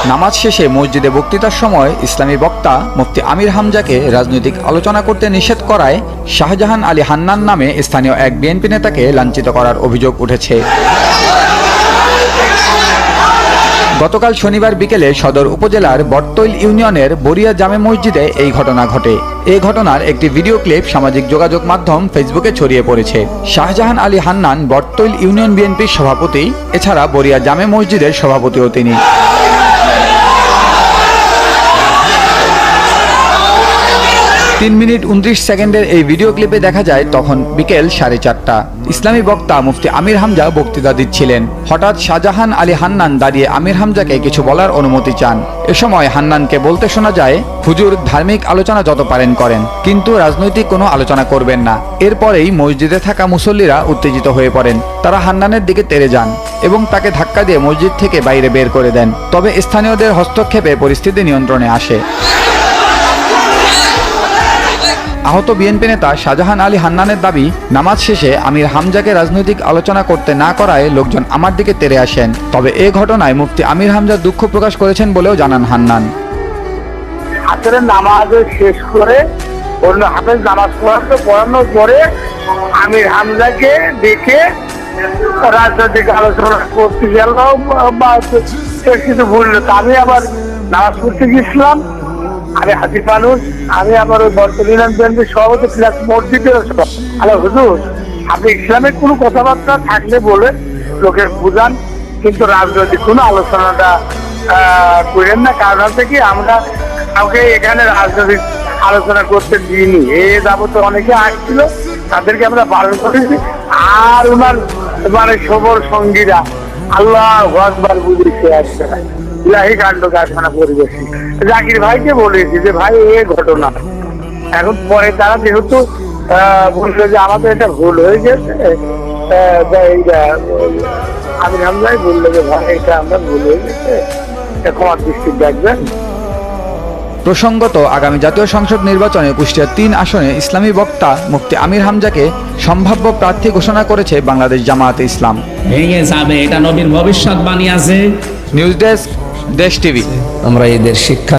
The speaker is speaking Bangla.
নামাজ শেষে মসজিদে বক্তৃতার সময় ইসলামী বক্তা মুফতি আমির হামজাকে রাজনৈতিক আলোচনা করতে নিষেধ করায় শাহজাহান আলী হান্নান নামে স্থানীয় এক বিএনপি নেতাকে লাঞ্ছিত করার অভিযোগ উঠেছে। গতকাল শনিবার বিকেলে সদর উপজেলার বটতৈল ইউনিয়নের বরিয়া জামে মসজিদে এই ঘটনা ঘটে। এই ঘটনার একটি ভিডিও ক্লিপ সামাজিক যোগাযোগ মাধ্যম ফেসবুকে ছড়িয়ে পড়েছে। শাহজাহান আলী হান্নান বটতৈল ইউনিয়ন বিএনপির সভাপতি, এছাড়া বরিয়া জামে মসজিদের সভাপতিও তিনি। 3 মিনিট 29 সেকেন্ডের এই ভিডিও ক্লিপে দেখা যায় তখন বিকেল 4:30টা। ইসলামী বক্তা মুফতি আমির হামজা বক্তৃতা দিচ্ছিলেন। হঠাৎ শাহজাহান আলী হান্নান দাঁড়িয়ে আমির হামজাকে কিছু বলার অনুমতি চান। এ সময় হান্নানকে বলতে শোনা যায়, হুজুর ধার্মিক আলোচনা যত পারেন করেন, কিন্তু রাজনৈতিক কোনো আলোচনা করবেন না। এরপরেই মসজিদে থাকা মুসল্লিরা উত্তেজিত হয়ে পড়েন। তারা হান্নানের দিকে তেড়ে যান এবং তাকে ধাক্কা দিয়ে মসজিদ থেকে বাইরে বের করে দেন। তবে স্থানীয়দের হস্তক্ষেপে পরিস্থিতি নিয়ন্ত্রণে আসে। আহত বিএনপি নেতা শাহজাহান আলী হান্নানের দাবি, নামাজ শেষে আমির হামজাকে রাজনৈতিক আলোচনা করতে না করায় লোকজন আমার দিকে তেড়ে আসেন। তবে এ ঘটনায় মুফতি আমির হামজা দুঃখ প্রকাশ করেছেন বলেও জানান হান্নান। আসলে নামাজ শেষ করে অন্য হাফেজ নামাজ পড়ানোর পরে আমির হামজাকে দেখে রাজনৈতিক আলোচনা করতে গেলাম বা কিছু বললো। আমি আবার নামাজ পড়তে গেছিলাম। আমি হাসিফ মানুষ, আমি আবার ওই বর্তমান সভাপতি প্লাস মসজিদের আলো হুজুর, আপনি ইসলামের কোনো কথাবার্তা থাকলে বলে লোকের বুঝান, কিন্তু রাজনৈতিক কোনো আলোচনাটা করেন না। কারণ হচ্ছে কি, আমরা কাউকে এখানে রাজনৈতিক আলোচনা করতে দিইনি। এ যাবত অনেকে আসছিল, তাদেরকে আমরা বারণ করেছি। আর ওনার মানে সবর সঙ্গীরা আল্লাহ আকবার বুঝেছে আসছে না, ইলাহি কাণ্ড কারখানা পরিবেশী। জাকির ভাইকে বলেছি যে ভাই এ ঘটনা, এখন পরে তারা যেহেতু বললো যে আমাদের এটা ভুল হয়ে গেছে, আমির হামজাই বললো যে ভাই এটা আমরা ভুল হয়ে গেছে, ক্ষমার দৃষ্টি দেখবেন। প্রসঙ্গত, আগামী জাতীয় সংসদ নির্বাচনে কুষ্টিয়া 3 আসনে ইসলামী বক্তা মুফতি আমির হামজাকে সম্ভাব্য প্রার্থী ঘোষণা করেছে বাংলাদেশ জামায়াতে ইসলাম। ভেঙে যাবে, এটা নবীর ভবিষ্যৎবাণী আছে। নিউজ ডেস্ক, দেশ টিভি। আমরা এদের শিক্ষা